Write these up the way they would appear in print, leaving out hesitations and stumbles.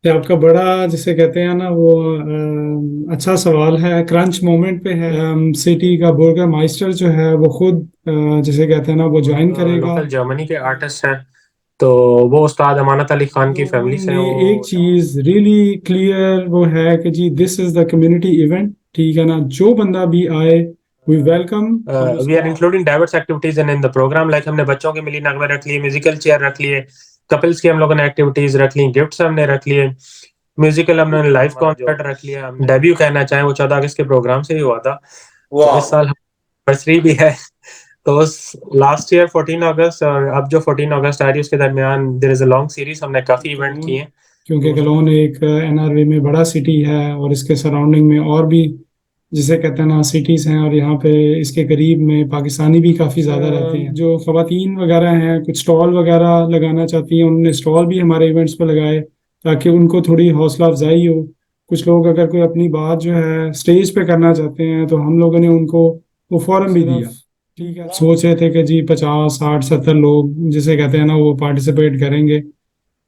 ये आपका बड़ा जिसे कहते हैं ना वो अच्छा सवाल है, क्रंच मोमेंट पे है। सिटी का बुर्गर माइस्टर जो है वो खुद जिसे कहते हैं ना वो ज्वाइन करेगा। लोकल जर्मनी के आर्टिस्ट हैं। तो वो उस्ताद अमानत अली खान की फैमिली से हैं उनमें एक वो। चीज रियली क्लियर वो है कि जी this is the community event, ठीक है ना, जो बंदा भी आए वी वेलकम। हम वी उसको are including diverse activities in the program, like हमने बच्चों के मिली नगमे रख लिए, म्यूजिकल चेयर रख लिए, कपल्स की हम लोगों ने एक्टिविटीज रख ली, गिफ्ट्स हमने रख लिए, म्यूजिकल हमने लाइव कॉन्सर्ट रख लिया। डेब्यू कहना चाहें वो 14 अगस्त के प्रोग्राम से ही हुआ था। तो इस वाह। साल एनिवर्सरी भी है। तो लास्ट ईयर 14 अगस्त और अब जो 14 अगस्त आ रही है उसके दरमियान there is a long series, हमने काफी इवेंट कलोन, किए हैं। क्योंकि कलोन एक एनआरवी में बड़ा सिटी है और इसके सराउंडिंग में और भी जिसे कहते हैं ना सिटीज हैं, और यहाँ पे इसके करीब में पाकिस्तानी भी काफ़ी ज़्यादा रहते हैं। जो ख़वातीन वगैरह हैं कुछ स्टॉल वगैरह लगाना चाहती हैं, उन्होंने स्टॉल भी हमारे इवेंट्स पे लगाए ताकि उनको थोड़ी हौसला अफजाई हो। कुछ लोग अगर कोई अपनी बात जो है स्टेज पे करना चाहते हैं तो हम लोगों ने उनको वो फॉरम भी दिया। ठीक है, सोच रहे थे कि जी 50 60 70 लोग जिसे कहते हैं ना वो पार्टिसिपेट करेंगे,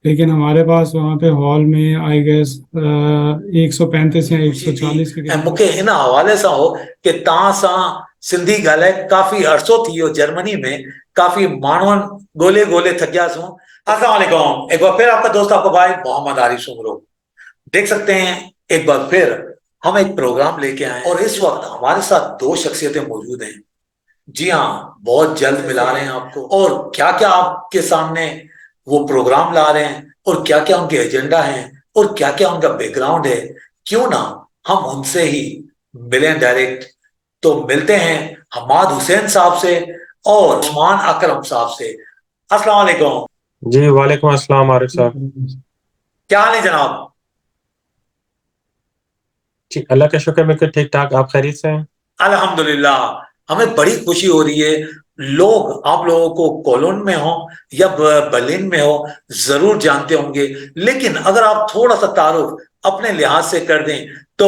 लेकिन हमारे पास वहाँ पे हॉल में आई गेस 135 या खुशी थी 140 के ऐं करीब मूंखे लोग। हिन हवाले सां हो कि तव्हां सां सिंधी ॻाल्हाए काफ़ी अरसो थी वियो, जर्मनी में काफ़ी माण्हुनि ॻोल्हे ॻोल्हे थकियासूं। अस्सलाम वालेकुम, एक बार फिर आपका दोस्त आपका भाई मोहम्मद आरिफ उमरो। देख सकते हैं एक बार फिर हम एक प्रोग्राम लेके आए और इस वक्त हमारे साथ दो शख्सियतें मौजूद हैं। जी हाँ, बहुत जल्द मिला रहे हैं आपको और क्या क्या आपके सामने वो प्रोग्राम ला रहे हैं और क्या क्या उनके एजेंडा हैं और क्या क्या उनका बैकग्राउंड है। क्यों ना हम उनसे ही मिलें डायरेक्ट। तो मिलते हैं हमाद हुसैन साहब से और उस्मान अकरम साहब से। अस्सलाम वालेकुम। जी वालेकुम अस्सलाम आरिफ साहब। क्या हाल है जनाब? जी अल्लाह का शुक्र, मैं ठीक ठाक, आप खैरियत से हैं? अल्हम्दुलिल्लाह, हमें बड़ी खुशी हो रही है। लोग आप लोगों को कोलोन में हो या बर्लिन में हो जरूर जानते होंगे, लेकिन अगर आप थोड़ा सा तारुफ अपने लिहाज से कर दें तो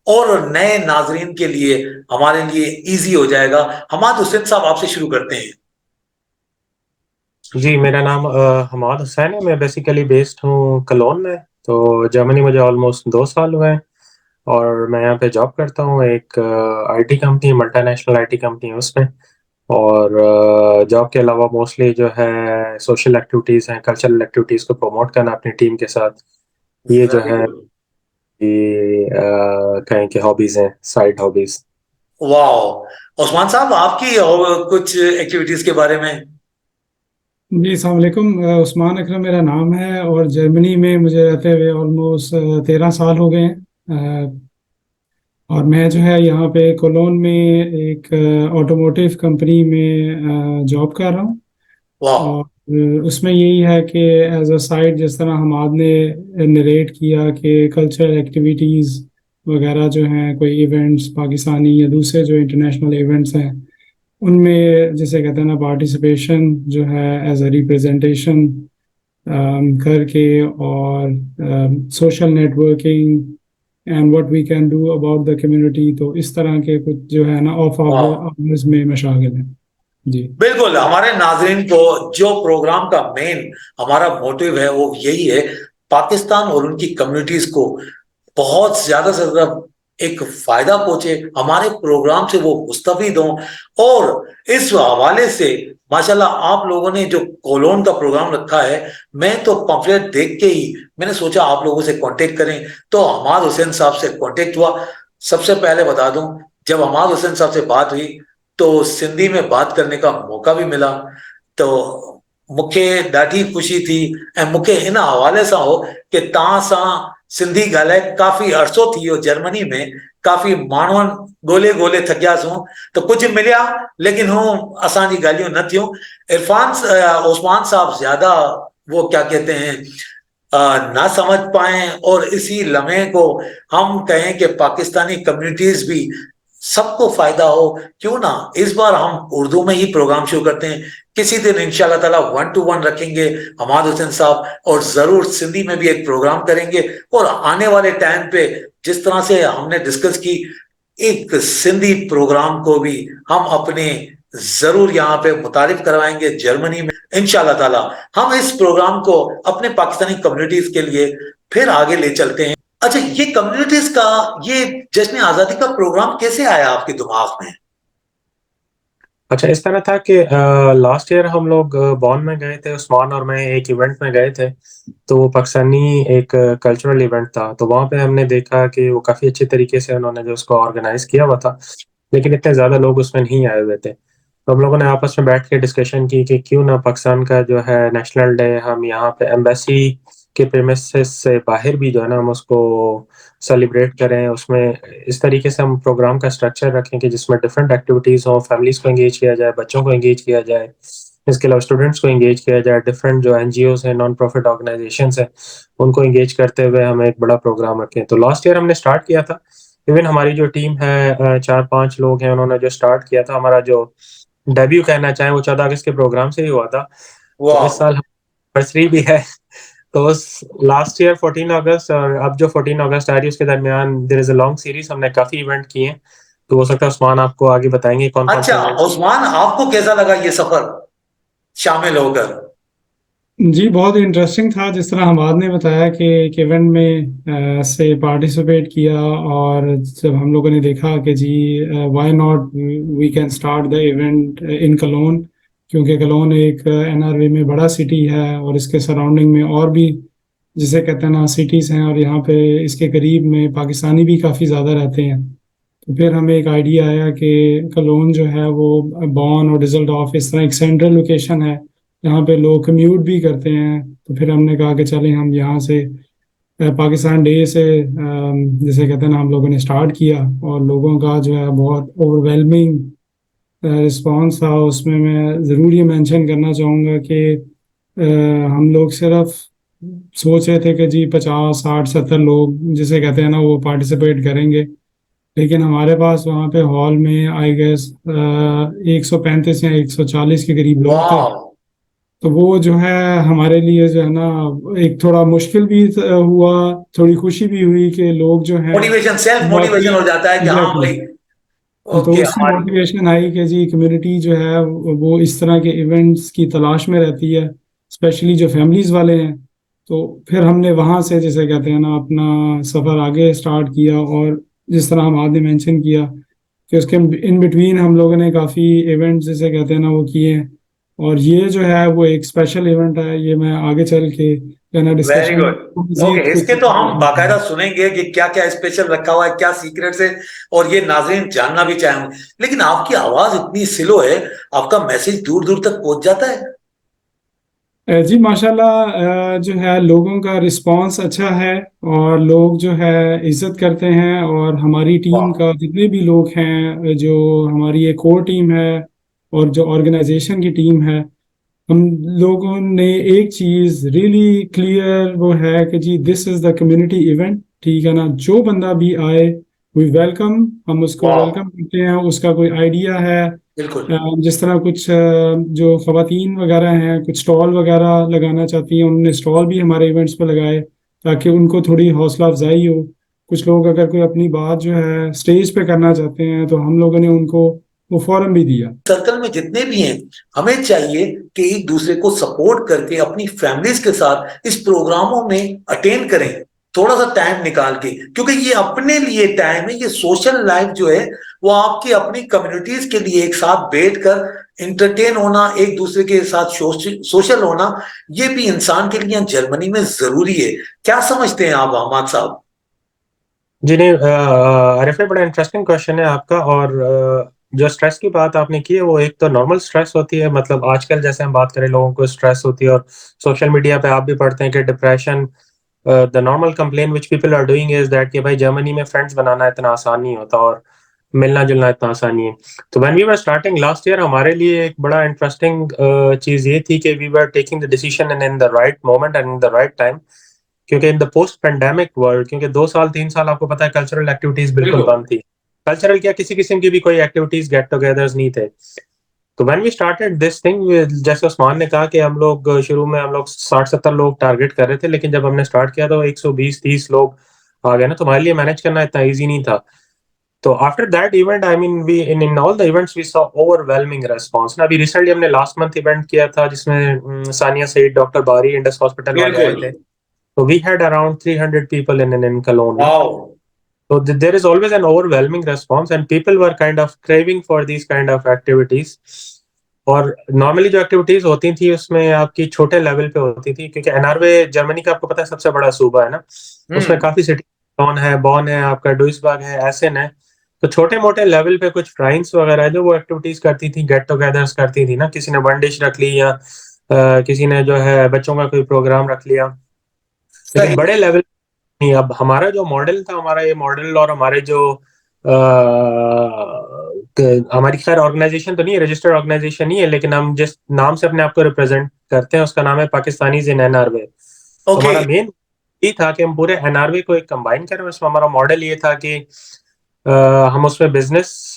और नए नाजरीन के लिए हमारे लिए इजी हो जाएगा। हमाद हुसैन साहब आपसे शुरू करते हैं। जी मेरा नाम हमाद हुसैन है। मैं बेसिकली बेस्ड हूँ कलोन में। तो जर्मनी मुझे ऑलमोस्ट 2 साल हुए हैं और मैं यहाँ पे जॉब करता हूँ एक IT company, multinational IT company है उसमें। और जॉब के अलावा मोस्टली जो है सोशल एक्टिविटीज़ हैं, कल्चरल एक्टिविटीज़ को प्रमोट करना अपनी टीम के साथ, ये जो वेरी है गुड। ये कहें कि हॉबीज़ हैं, साइड हॉबीज़। वाह, उस्मान साहब आपकी कुछ एक्टिविटीज के बारे में। जी अस्सलाम वालेकुम। उस्मान अकरम मेरा नाम है और जर्मनी में मुझे रहते हुए ऑलमोस्ट 13 साल हो गए हैं। और मैं जो है यहाँ पे कोलोन में एक ऑटोमोटिव कंपनी में जॉब कर रहा हूँ। वाह। और उसमें यही है कि एज अ साइड जिस तरह हमाद ने नरेट किया कि कल्चरल एक्टिविटीज़ वगैरह जो हैं, कोई इवेंट्स पाकिस्तानी या दूसरे जो इंटरनेशनल इवेंट्स हैं उनमें जिसे कहते हैं ना पार्टिसिपेशन जो है एज अ रिप्रेजेंटेशन करके, और social networking and what we can do about the community, तो इस तरह के कुछ जो है ना ऑफ वाह, आवर्स में मशागिल हैं। जी बिल्कुल हमारे नाजरीन को जो प्रोग्राम का मेन हमारा मोटिव है वो यही है, पाकिस्तान और उनकी कम्युनिटीज को बहुत ज्यादा से ज्यादा एक फायदा पहुंचे, हमारे प्रोग्राम से वो मुस्तफिद हों। और इस हवाले से माशाल्लाह आप लोगों ने जो कोलोन का प्रोग्राम रखा है, मैं तो पंफलेट देख के ही मैंने सोचा आप लोगों से कांटेक्ट करें, तो हमाद हुसैन साहब से कांटेक्ट हुआ। सबसे पहले बता दूं, जब हमाद हुसैन साहब से बात हुई तो सिंधी में बात करने का मौका भी मिला। तो मूंखे ॾाढी ख़ुशी थी ऐं मूंखे हिन हवाले सां हो कि तव्हां सां सिंधी ॻाल्हाए काफ़ी अरसो थी वियो, जर्मनी में काफ़ी माण्हुनि ॻोल्हे ॻोल्हे थकियासूं तो कुझु मिलिया, लेकिन हू असांजी ॻाल्हियूं न थियूं। इरफान ओस्मान साहब ज्यादा वो क्या कहते हैं ना समझ पाए और इसी लम्हे को हम कहें कि पाकिस्तानी कम्युनिटीज भी सबको फायदा हो। क्यों ना इस बार हम उर्दू में ही प्रोग्राम शुरू करते हैं, किसी दिन इंशाल्लाह ताला 1 to 1 रखेंगे हमाद हुसैन साहब, और जरूर सिंधी में भी एक प्रोग्राम करेंगे। और आने वाले टाइम पे जिस तरह से हमने डिस्कस की, एक सिंधी प्रोग्राम को भी हम अपने जरूर यहाँ पे मुतारिफ करवाएंगे जर्मनी में इंशाल्लाह ताला। हम इस प्रोग्राम को अपने पाकिस्तानी कम्युनिटीज के लिए फिर आगे ले चलते हैं। अच्छा, ये कम्युनिटीज का ये जश्न आजादी का प्रोग्राम कैसे आया आपके दिमाग में? अच्छा, इस तरह था कि लास्ट ईयर हम लोग बॉन में गए थे, उस्मान और मैं एक इवेंट में गए थे। तो वो पाकिस्तानी एक कल्चरल इवेंट था, तो वहाँ पे हमने देखा कि वो काफ़ी अच्छे तरीके से उन्होंने जो उसको ऑर्गेनाइज किया हुआ था, लेकिन इतने ज़्यादा लोग उसमें नहीं आए हुए थे। तो हम लोगों ने आपस में बैठ के डिस्कशन की कि क्यों ना पाकिस्तान का जो है नेशनल डे हम यहाँ पे एम्बेसी के प्रेमिसेस से बाहर भी जो है ना हम उसको सेलिब्रेट करें। उसमें इस तरीके से हम प्रोग्राम का स्ट्रक्चर रखें कि जिसमें डिफरेंट एक्टिविटीज़ हों, फैमिलीज को एंगेज किया जाए, बच्चों को एंगेज किया जाए, इसके अलावा स्टूडेंट्स को एंगेज किया जाए, डिफरेंट जो एनजीओज हैं, नॉन प्रॉफिट ऑर्गेनाइजेशंस हैं, उनको एंगेज करते हुए हम एक बड़ा प्रोग्राम रखें। तो लास्ट ईयर हमने स्टार्ट किया था। इवन हमारी जो टीम है 4-5 लोग हैं, उन्होंने जो स्टार्ट किया था, हमारा जो डेब्यू कहना चाहें वो 14 अगस्त के प्रोग्राम से ही हुआ था। तो इस साल एनिवर्सरी भी है। तो लास्ट ईयर 14 अगस्त और अब जो 14 अगस्त आ रही है उसके दरमियान there is a long series, हमने काफी इवेंट किए हैं। तो हो सकता है उस्मान आपको आगे बताएंगे कौन कौन से अच्छा इवेंट। उस्मान, आपको कैसा लगा ये सफर शामिल होकर? जी बहुत इंटरेस्टिंग था। जिस तरह हमाद ने बताया कि एक इवेंट में से पार्टिसिपेट किया, और जब हम लोगों ने देखा कि जी why not we can start the event in Cologne, क्योंकि कलोन एक एनआरवी में बड़ा सिटी है और इसके सराउंडिंग में और भी जिसे कहते हैं ना सिटीज़ हैं, और यहाँ पे इसके करीब में पाकिस्तानी भी काफ़ी ज़्यादा रहते हैं। तो फिर हमें एक आइडिया आया कि कलोन जो है वो बॉन और डिसल्डॉर्फ इस तरह एक सेंट्रल लोकेशन है, यहाँ पे लोग कम्यूट भी करते हैं। तो फिर हमने कहा कि चलें हम यहाँ से पाकिस्तान डे से जिसे कहते हैं ना हम लोगों ने स्टार्ट किया, और लोगों का जो है बहुत ओवरवेलमिंग रिस्पांस था। उसमें मैं ज़रूर ये मेंशन करना चाहूँगा कि हम लोग सिर्फ सोच रहे थे कि जी 50 60 70 लोग जिसे कहते हैं ना वो पार्टिसिपेट करेंगे, लेकिन हमारे पास वहाँ पे हॉल में आई गेस 135 या 140 के करीब लोग थे। वाह, तो वो जो है हमारे लिए जो है ना एक थोड़ा मुश्किल भी हुआ, थोड़ी खुशी भी हुई कि लोग जो हैं मोटिवेशन, सेल्फ मोटिवेशन वाकई हो जाता है कि हाँ एग्जैक्टली। भाई, तो ओके उससे हमारी। मोटिवेशन आई कि जी कम्युनिटी जो है वो इस तरह के इवेंट्स की तलाश में रहती है, स्पेशली जो फैमिलीज वाले हैं। तो फिर हमने वहाँ से जैसे कहते हैं ना अपना सफ़र आगे स्टार्ट किया, और जिस तरह हम आगे मेंशन किया कि उसके इन बिटवीन हम लोगों ने काफ़ी इवेंट्स जैसे कहते हैं ना वो किए हैं। और ये जो है वो एक स्पेशल इवेंट है, ये मैं आगे चल के कहना वेरी डिस्कशन गुड। ओके, मजीद इसके कुछ तो हम बाकायदा सुनेंगे कि क्या क्या स्पेशल रखा हुआ है, क्या सीक्रेट्स है, और ये नाज़रीन जानना भी चाहेंगे। लेकिन आपकी आवाज इतनी स्लो है, आपका मैसेज दूर दूर तक पहुंच जाता है? जी माशाल्लाह, जो है लोगों का रिस्पांस अच्छा है, और लोग जो है इज्जत करते हैं। और हमारी टीम वाह, का जितने भी लोग हैं, जो हमारी एक कोर टीम है और जो ऑर्गेनाइजेशन की टीम है, हम लोगों ने एक चीज़ रियली क्लियर वो है कि जी this is the community event, ठीक है ना। जो बंदा भी आए वी वेलकम, हम उसको वाह, वेलकम करते हैं। उसका कोई आइडिया है बिल्कुल। जिस तरह कुछ जो खवातीन वगैरह हैं कुछ स्टॉल वगैरह लगाना चाहती हैं, उन्होंने स्टॉल भी हमारे इवेंट्स पे लगाए ताकि उनको थोड़ी हौसला अफजाई हो। कुछ लोग अगर कोई अपनी बात जो है स्टेज पे करना चाहते हैं तो हम लोगों ने उनको वो फोरम भी दिया। सर्कल में जितने भी हैं, हमें चाहिए कि एक दूसरे को सपोर्ट करके अपनी फैमिलीज के साथ इस प्रोग्रामों में अटेंड करें, थोड़ा सा टाइम निकाल के, क्योंकि ये अपने लिए टाइम है। ये सोशल लाइफ जो है वो आपकी अपनी कम्युनिटीज के लिए एक साथ बैठकर इंटरटेन होना, एक दूसरे के साथ सोशल होना, ये भी इंसान के लिए जर्मनी में जरूरी है। क्या समझते हैं आप अहमद साहब? जी नहीं, आरिफ भाई, बड़ा इंटरेस्टिंग क्वेश्चन है आपका। और जो स्ट्रेस की बात आपने की है वो एक तो नॉर्मल स्ट्रेस होती है, मतलब आजकल जैसे हम बात करें लोगों को स्ट्रेस होती है, और सोशल मीडिया पे आप भी पढ़ते हैं कि depression, the normal complain which people are doing is that कि भाई जर्मनी में फ्रेंड्स बनाना इतना आसान नहीं होता और मिलना जुलना इतना आसान नहीं है। तो when we were starting last year, हमारे लिए एक बड़ा इंटरेस्टिंग चीज ये थी कि we were taking the decision in the right moment and in the right time. क्योंकि in the post pandemic world, क्योंकि 2 साल 3 साल आपको पता है कल्चरल एक्टिविटीज बिल्कुल बिल्कुल। बंद थी। कल्चरल क्या, किसी किस्म की भी कोई एक्टिविटीज गेट टुगेदर्स नहीं थे। तो when we started this thing, जैसे उस्मान ने कहा कि हम लोग शुरू में हम लोग 60-70 लोग टारगेट कर रहे थे, लेकिन जब हमने स्टार्ट किया तो 120-30 लोग आ गए ना। तो हमारे लिए मैनेज करना इतना ईजी नहीं था। तो after that event I mean we in all the events we saw overwhelming response ना। अभी रिसेंटली हमने लास्ट मंथ इवेंट किया था जिसमें Sania Saeed, doctor Bari, Indus hospital वाले आए थे। बिल्कुल। तो we had around 300 people in Cologne. Wow. So there is always an overwhelming response and people were kind of craving for these kind of activities. और normally जो एक्टिविटीज होती थी उसमें आपकी छोटे लेवल पे होती थी, क्योंकि एनआरवे जर्मनी का आपको पता है सबसे बड़ा सूबा है ना, उसमें काफी सिटी, बॉन है, आपका डुइसबर्ग है, एसेन है। तो छोटे मोटे लेवल पे कुछ फ्राइंस वगैरह है जो वो एक्टिविटीज करती थी, गेट टुगेदर्स करती थी ना, किसी ने वन डिश रख ली या किसी ने जो है बच्चों का कोई प्रोग्राम रख लिया, लेकिन बड़े लेवल नहीं। अब हमारा जो मॉडल था, हमारा ये मॉडल और हमारे जो हमारी खैर ऑर्गेनाइजेशन तो नहीं है, रजिस्टर्ड ऑर्गेनाइजेशन नहीं है, लेकिन हम जिस नाम से अपने आप को रिप्रेजेंट करते हैं उसका नाम है पाकिस्तानीज इन एनआरवे। हमारा मेन ये था कि हम पूरे एनआरवे को एक कंबाइन करें। उसमें हमारा मॉडल ये था कि हम उसमें बिजनेस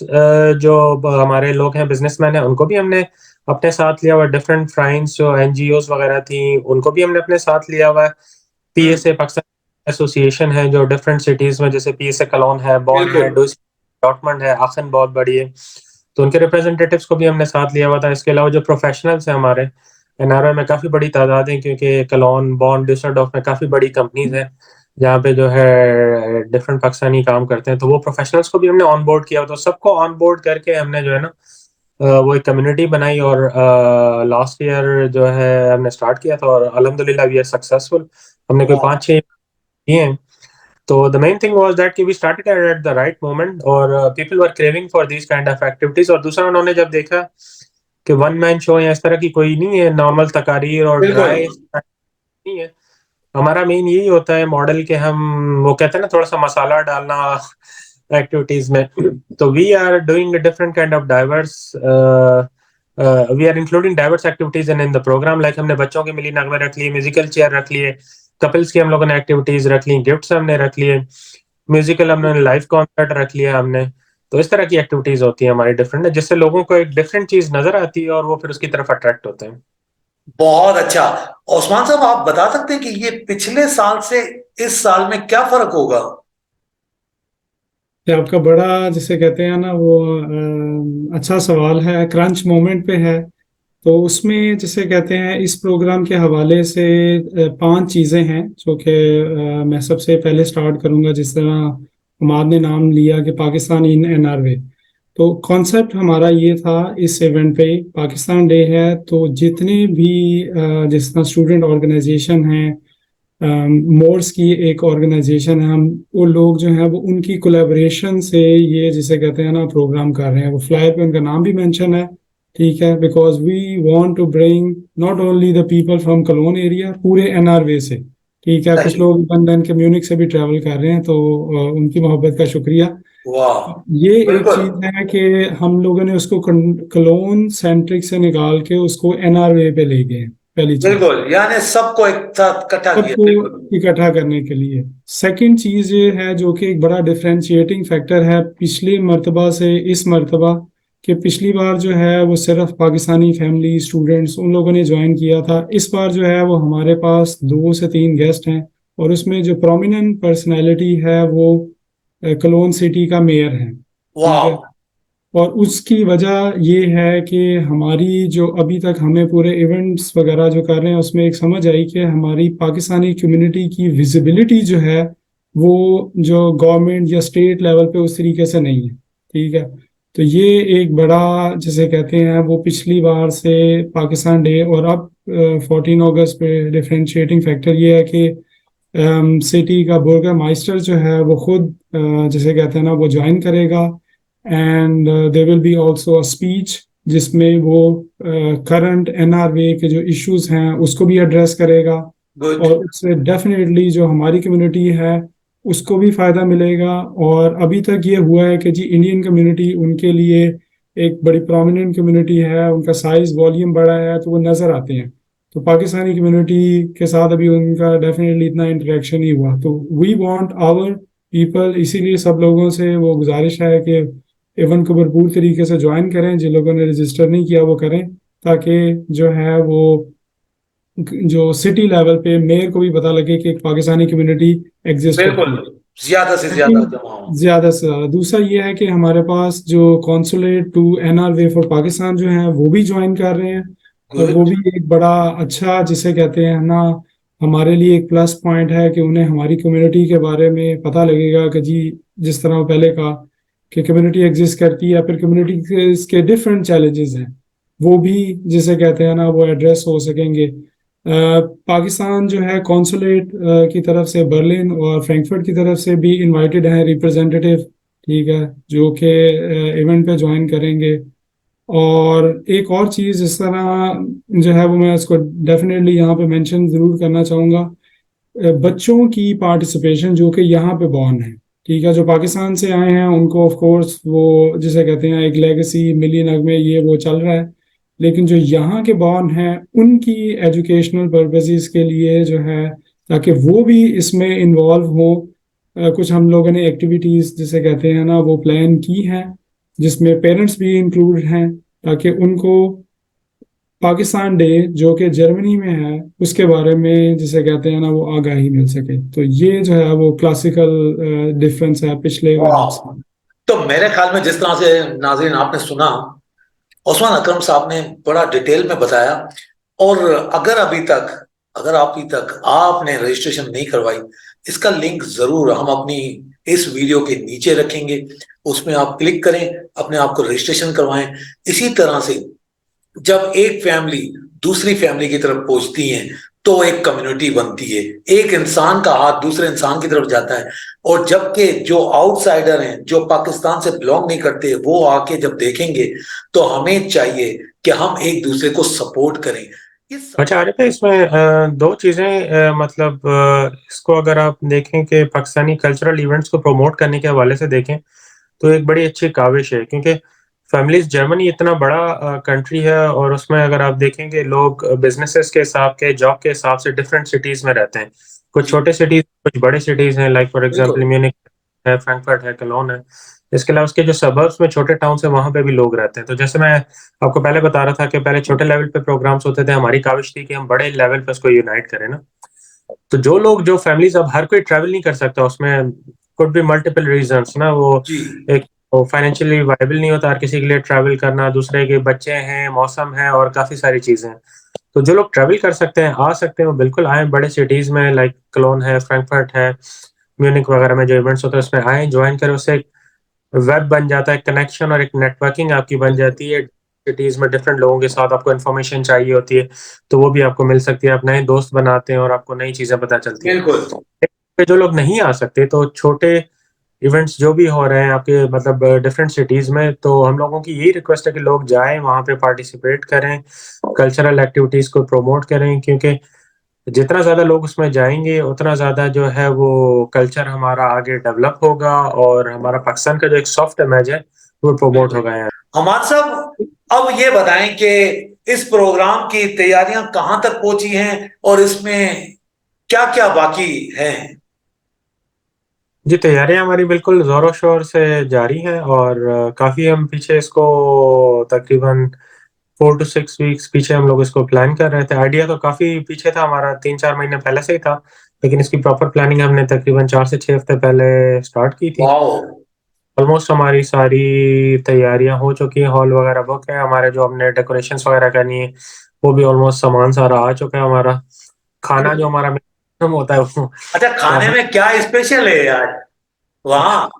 जो हमारे लोग हैं, बिजनेसमैन हैं, उनको भी हमने अपने साथ लिया हुआ। डिफरेंट फ्राइंस जो एनजीओज वगैरह थी उनको भी हमने अपने साथ लिया हुआ है। पीएसए पाकिस्तान एसोसिएशन है जो डिफरेंट सिटीज में, जैसे पीएसए कलोन है, बॉन है, डॉर्टमंड है, आखन बहुत बड़ी है, तो उनके रिप्रेजेंटेटिव्स को भी हमने साथ लिया हुआ था। इसके अलावा जो प्रोफेशनल्स हैं हमारे एनआरओ में काफी बड़ी तादाद है, क्योंकि कलोन, बॉन, डुससेल्डोर्फ में काफी बड़ी कंपनीज हैं जहाँ पे जो है डिफरेंट पाकिस्तानी काम करते हैं, तो वो प्रोफेशनल्स को भी हमने ऑन बोर्ड किया। तो सबको ऑन बोर्ड करके हमने जो है ना वो एक कम्युनिटी बनाई और लास्ट ईयर जो है हमने स्टार्ट किया था और अल्हम्दुलिल्लाह वी आर सक्सेसफुल। हमने कोई 5-6 किए हैं। तो the main thing was that कि we started at the right moment और people were craving for this kind of activities. और दूसरा उन्होंने जब देखा कि वन मैन शो या इस तरह की कोई नहीं है, नॉर्मल तकारीर और ड्राई नहीं है, हमारा मेन यही होता है मॉडल के हम वो कहते हैं ना थोड़ा सा मसाला डालना एक्टिविटीज में। तो we are doing different kind of diverse, we are including diverse activities in the program. Like हमने बच्चों के मिली नगमे रख लिए, म्यूजिकल चेयर रख लिए, कपल्स की हम लोगों ने एक्टिविटीज रख ली, गिफ्ट्स हमने रख लिए, म्यूजिकल हमने लाइव कॉन्सर्ट रख लिया हमने। तो इस तरह की एक्टिविटीज होती है हमारी डिफरेंट, जिससे लोगों को एक डिफरेंट चीज नजर आती है और वो फिर उसकी तरफ अट्रैक्ट होते हैं। बहुत अच्छा। ओस्मान साहब, आप बता सकते हैं कि ये पिछले साल से इस साल में क्या फर्क होगा? ये आपका बड़ा जिसे कहते हैं ना वो अच्छा सवाल है, क्रंच मोमेंट पे है। तो उसमें जिसे कहते हैं इस प्रोग्राम के हवाले से 5 चीज़ें हैं जो कि मैं सबसे पहले स्टार्ट करूंगा। जिस तरह हमाद ने नाम लिया कि पाकिस्तान इन एनआरवे, तो कॉन्सेप्ट हमारा ये था इस इवेंट पे, पाकिस्तान डे है तो जितने भी जिस तरह स्टूडेंट ऑर्गेनाइजेशन हैं, मोर्स की एक ऑर्गेनाइजेशन है, हम वो लोग जो हैं वो उनकी कोलैबोरेशन से ये जिसे कहते हैं ना प्रोग्राम कर रहे हैं। वो फ्लायर पे उनका नाम भी मेंशन है, ठीक है, because we want to bring not only the people from Cologne area, पूरे एनआरवे से, ठीक है। कुछ लोग लंदन के म्यूनिक से भी ट्रैवल कर रहे हैं, तो उनकी मोहब्बत का शुक्रिया। ये एक चीज है कि हम लोगों ने उसको कलोन सेंट्रिक से निकाल के उसको एनआरवे पे ले गए, पहली चीज। बिल्कुल, यानी सबको एक साथ इकट्ठा किया, सबको इकट्ठा करने के लिए। सेकंड चीज ये है जो कि एक बड़ा डिफरेंशिएटिंग फैक्टर है पिछली मर्तबा से इस मर्तबा, कि पिछली बार जो है वो सिर्फ पाकिस्तानी फैमिली स्टूडेंट्स उन लोगों ने ज्वाइन किया था। इस बार जो है वो हमारे पास 2 से 3 गेस्ट हैं, और उसमें जो प्रोमिनेंट पर्सनैलिटी है वो कलोन सिटी का मेयर है, ठीक है। और उसकी वजह ये है कि हमारी जो अभी तक हमें पूरे इवेंट्स वगैरह जो कर रहे हैं उसमें एक समझ आई कि हमारी पाकिस्तानी कम्युनिटी की विजिबिलिटी जो है वो जो गवर्नमेंट या स्टेट लेवल पे उस तरीके से नहीं है, ठीक है। तो ये एक बड़ा जिसे कहते हैं वो पिछली बार से पाकिस्तान डे और अब 14 अगस्त पे डिफरेंशिएटिंग फैक्टर ये है कि सिटी का बुर्गर माइस्टर जो है वो खुद जिसे कहते हैं ना वो ज्वाइन करेगा, and there will be also a speech जिसमें वो करंट एनआरवे के जो इश्यूज हैं उसको भी एड्रेस करेगा। और उससे डेफिनेटली जो हमारी कम्युनिटी है उसको भी फायदा मिलेगा। और अभी तक ये हुआ है कि जी इंडियन कम्युनिटी उनके लिए एक बड़ी प्रोमिनेंट कम्युनिटी है, उनका साइज वॉल्यूम बड़ा है तो वो नज़र आते हैं। तो पाकिस्तानी कम्युनिटी के साथ अभी उनका डेफिनेटली इतना इंटरेक्शन नहीं हुआ। तो वी वांट आवर पीपल, इसीलिए सब लोगों से वो गुजारिश है कि इवेंट को भरपूर तरीके से ज्वाइन करें, जिन लोगों ने रजिस्टर नहीं किया वो करें, ताकि जो है वो जो सिटी लेवल पे मेयर को भी पता लगे कि एक पाकिस्तानी कम्युनिटी एग्जिस्ट करती है। ज्यादा से ज्यादा लेकिन जमा हो। ज्यादा से ज्यादा दूसरा ये है कि हमारे पास जो कॉन्सुलेट टू एनआरवे फॉर पाकिस्तान जो है वो भी ज्वाइन कर रहे हैं, और वो गुड। भी एक बड़ा अच्छा जिसे कहते हैं ना, हमारे लिए एक प्लस पॉइंट है कि उन्हें हमारी कम्युनिटी के बारे में पता लगेगा कि जी, जिस तरह पहले कहा कि कम्युनिटी एग्जिस्ट करती है, फिर कम्युनिटी के डिफरेंट चैलेंजेस हैं, वो भी जिसे कहते हैं ना वो एड्रेस हो सकेंगे। पाकिस्तान जो है कॉन्सुलेट की तरफ से बर्लिन और फ्रैंकफर्ट की तरफ से भी इनवाइटेड हैं रिप्रेजेंटेटिव, ठीक है, जो कि इवेंट पे ज्वाइन करेंगे। और एक और चीज़ इस तरह जो है वो मैं इसको डेफिनेटली यहाँ पे मेंशन ज़रूर करना चाहूँगा, बच्चों की पार्टिसिपेशन जो कि यहाँ पे बॉर्न है, ठीक है, जो पाकिस्तान से आए हैं उनको ऑफ कोर्स वो जिसे कहते हैं एक लेगेसी मिली नगमे ये वो चल रहा है, लेकिन जो यहाँ के बॉर्न हैं उनकी एजुकेशनल पर्पसेस के लिए जो है, ताकि वो भी इसमें इन्वॉल्व हो, कुछ हम लोगों ने एक्टिविटीज़ जिसे कहते हैं ना वो प्लान की हैं, जिसमें पेरेंट्स भी इंक्लूड हैं, ताकि उनको पाकिस्तान डे जो कि जर्मनी में है उसके बारे में जिसे कहते हैं ना वो आगाही मिल सके। तो ये जो है वो क्लासिकल डिफरेंस है पिछले इवेंट वाह। से। तो मेरे ख्याल में जिस तरह से नाज़रीन आपने सुना, उस्मान अकरम साहब ने बड़ा डिटेल में बताया। और अगर अभी तक आपने रजिस्ट्रेशन नहीं करवाई, इसका लिंक जरूर हम अपनी इस वीडियो के नीचे रखेंगे, उसमें आप क्लिक करें, अपने आप को रजिस्ट्रेशन करवाएं। इसी तरह से जब एक फैमिली दूसरी फैमिली की तरफ पहुंचती है तो एक कम्युनिटी बनती है, एक इंसान का हाथ दूसरे इंसान की तरफ जाता है। और जबकि जो आउटसाइडर हैं, जो पाकिस्तान से बिलोंग नहीं करते, वो आके जब देखेंगे तो हमें चाहिए कि हम एक दूसरे को सपोर्ट करें। अच्छा आरिफ है, इसमें दो चीज़ें, मतलब इसको अगर आप देखें कि पाकिस्तानी कल्चरल इवेंट्स को प्रमोट करने के हवाले से देखें, तो एक बड़ी अच्छी काविश है, क्योंकि फैमिलीज जर्मनी इतना बड़ा कंट्री है, और उसमें अगर आप देखेंगे लोग बिजनेसेस के हिसाब के जॉब के हिसाब से डिफरेंट सिटीज में रहते हैं। कुछ छोटे सिटीज, कुछ बड़े सिटीज हैं, लाइक फॉर एग्जांपल म्यूनिख है, फ्रैंकफर्ट है, कलोन है। इसके अलावा उसके जो सबर्ब्स में छोटे टाउन है वहां पे भी लोग रहते हैं। तो जैसे मैं आपको पहले बता रहा था कि पहले छोटे लेवल पे प्रोग्राम्स होते थे, हमारी काविश थी कि हम बड़े लेवल पे उसको यूनाइट करें ना। तो जो लोग, जो फैमिलीज, अब हर कोई ट्रैवल नहीं कर सकता, उसमें कुड बी मल्टीपल रीजंस ना, वो एक फाइनेंशियली वायबल नहीं होता हर किसी के लिए ट्रैवल करना, दूसरे के बच्चे हैं, मौसम है, और काफी सारी चीजें हैं। तो जो लोग ट्रैवल कर सकते हैं, आ सकते हैं, वो बिल्कुल आए बड़े सिटीज में, लाइक क्लोन है, फ्रैंकफर्ट है, म्यूनिक वगैरह में जो इवेंट्स होते हैं उसमें आए, ज्वाइन करें। उससे एक वेब बन जाता है, कनेक्शन और एक नेटवर्किंग आपकी बन जाती है। सिटीज में डिफरेंट लोगों के साथ आपको इन्फॉर्मेशन चाहिए होती है, तो वो भी आपको मिल सकती है। आप नए दोस्त बनाते हैं और आपको नई चीजें पता चलती हैं। बिल्कुल। पे जो लोग नहीं आ सकते, तो छोटे इवेंट्स जो भी हो रहे हैं आपके मतलब डिफरेंट सिटीज में, तो हम लोगों की यही रिक्वेस्ट है कि लोग जाएं वहां पे, पार्टिसिपेट करें, कल्चरल एक्टिविटीज को प्रमोट करें, क्योंकि जितना ज्यादा लोग उसमें जाएंगे उतना ज्यादा जो है वो कल्चर हमारा आगे डेवलप होगा, और हमारा पाकिस्तान का जो एक सॉफ्ट इमेज है वो प्रमोट होगा यहाँ। हमारे साहब, अब ये बताएं कि इस प्रोग्राम की तैयारियां कहां तक पहुंची हैं और इसमें क्या क्या बाकी हैं। जी, तैयारियां हमारी बिल्कुल जोरों शोर से जारी हैं, और काफी हम पीछे इसको तकरीबन 4 to 6 वीक्स पीछे हम लोग इसको प्लान कर रहे थे। आइडिया तो काफी पीछे था हमारा, 3-4 महीने पहले से ही था, लेकिन इसकी प्रॉपर प्लानिंग हमने तकरीबन 4 से 6 हफ्ते पहले स्टार्ट की थी। वाओ। ऑलमोस्ट हमारी सारी तैयारियां हो चुकी हैं, हॉल वगैरह बुक है हमारे, जो हमने डेकोरेशंस वगैरह करनी है वो भी ऑलमोस्ट सामान सारा आ चुका है हमारा। खाना जो हमारा minimum होता है वो अच्छा, खाने में क्या स्पेशल है यार वहाँ?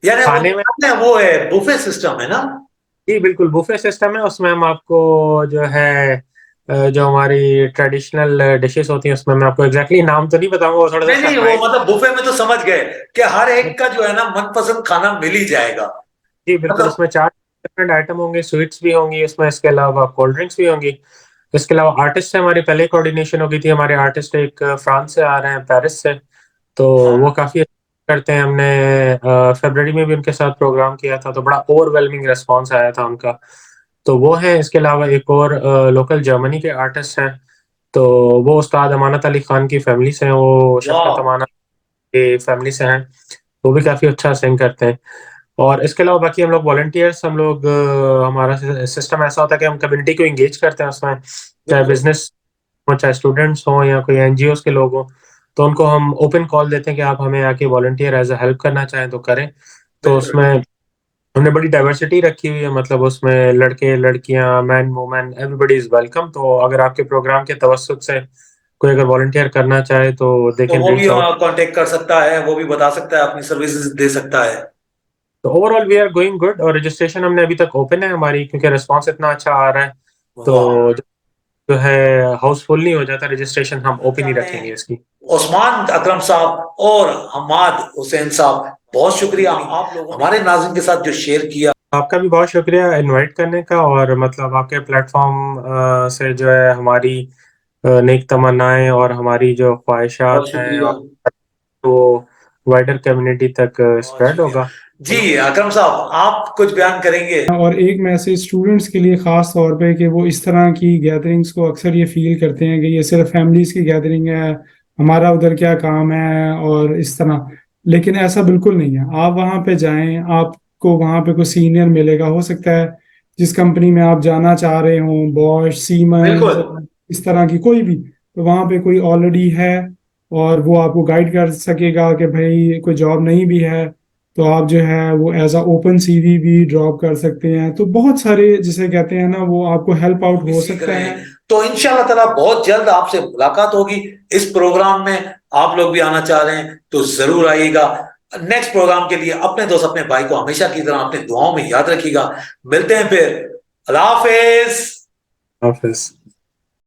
यार खाने में, वो है बुफे सिस्टम है ना? जी बिल्कुल बुफे सिस्टम है। उसमें हम आपको जो है जो हमारी ट्रेडिशनल डिशेस होती हैं, उसमें मैं आपको एग्जैक्टली नाम तो नहीं बताऊंगा, वो थोड़ा सा नहीं नहीं, वो सरप्राइज। मतलब बुफे में तो समझ गए कि हर एक का जो है ना मनपसंद खाना मिल ही जाएगा। जी बिल्कुल, मतलब उसमें 4 डिफरेंट आइटम होंगे, स्वीट्स भी होंगी उसमें, इसके अलावा कोल्ड ड्रिंक्स भी होंगी। इसके अलावा आर्टिस्ट से हमारी पहले कोऑर्डिनेशन हो गई थी। हमारे आर्टिस्ट एक फ्रांस से आ रहे हैं, पेरिस से, तो वो काफी अच्छा करते हैं। हमने फरवरी में भी उनके साथ प्रोग्राम किया था, तो बड़ा ओवरवेलमिंग रिस्पॉन्स आया था उनका, तो वो है। इसके अलावा एक और लोकल जर्मनी के आर्टिस्ट हैं, तो वो उस्ताद अमानत अली खान की फैमिली से हैं, वो शफकत वाह। अमानत की फैमिली से हैं, वो भी काफी अच्छा सिंग करते हैं। और इसके अलावा बाकी हम लोग वॉलंटियर्स, हम लोग हमारा सिस्टम ऐसा होता है कि हम कम्युनिटी को इंगेज करते हैं उसमें, चाहे बिजनेस हो, चाहे स्टूडेंट्स हो, या कोई एनजीओ के लोग हों, तो उनको हम ओपन कॉल देते हैं कि आप हमें आके वॉलंटियर एज अ हेल्प करना चाहें तो करें। तो उसमें हमने बड़ी डाइवर्सिटी रखी हुई है, मतलब उसमें लड़के लड़कियां man women everybody is welcome. तो अगर आपके प्रोग्राम के तवज्जुद से कोई अगर वॉलंटियर करना चाहे तो दे तो कैन वो भी रीच आउट। कांटेक्ट कर सकता है, वो भी बता सकता है, अपनी सर्विसेज दे सकता है। तो overall we are going good, और रजिस्ट्रेशन हमने अभी तक ओपन है हमारी, क्योंकि रिस्पांस इतना अच्छा आ रहा है। तो वाह। जो है हाउसफुल नहीं हो जाता रजिस्ट्रेशन, हम ओपन ही रखेंगे इसकी। उस्मान अकरम साहब और हमाद हुसैन साहब, बहुत शुक्रिया आप लोगों हमारे नाज़रीन के साथ जो शेयर किया। आपका भी बहुत शुक्रिया इनवाइट करने का, और मतलब आपके प्लेटफॉर्म से जो है हमारी नेक तमन्नाएं और हमारी जो ख्वाहिशात बहुत हैं शुक्रिया। और वो वाइडर कम्युनिटी तक बहुत स्प्रेड शुक्रिया। होगा। जी अकरम साहब, आप कुछ बयान करेंगे? और एक मैसेज स्टूडेंट्स के लिए ख़ास तौर पे कि वो इस तरह की गैदरिंग्स को अक्सर ये फील करते हैं कि ये सिर्फ फैमिलीज़ की गैदरिंग है, हमारा उधर क्या काम है और इस तरह। लेकिन ऐसा बिल्कुल नहीं है। आप वहाँ पे जाएं, आपको वहाँ पे कोई सीनियर मिलेगा, हो सकता है जिस कंपनी में आप जाना चाह रहे हो, बॉश, बिल्कुल। सीमंस, इस तरह की कोई भी, तो वहाँ पे कोई ऑलरेडी है और वो आपको गाइड कर सकेगा कि भाई कोई जॉब नहीं भी है तो आप जो है वो एज अ ओपन सीवी भी ड्रॉप कर सकते हैं। तो बहुत सारे जिसे कहते हैं ना, वो आपको हेल्प आउट हो सीख सकता रहे है। हैं। तो इंशाल्लाह ताला बहुत जल्द आपसे मुलाकात होगी इस प्रोग्राम में। आप लोग भी आना चाह रहे हैं तो जरूर आइएगा। नेक्स्ट प्रोग्राम के लिए अपने दोस्त अपने भाई को हमेशा की तरह अपने दुआओं में याद रखिएगा। मिलते हैं फिर। अल्लाह हाफिज। हाफिज।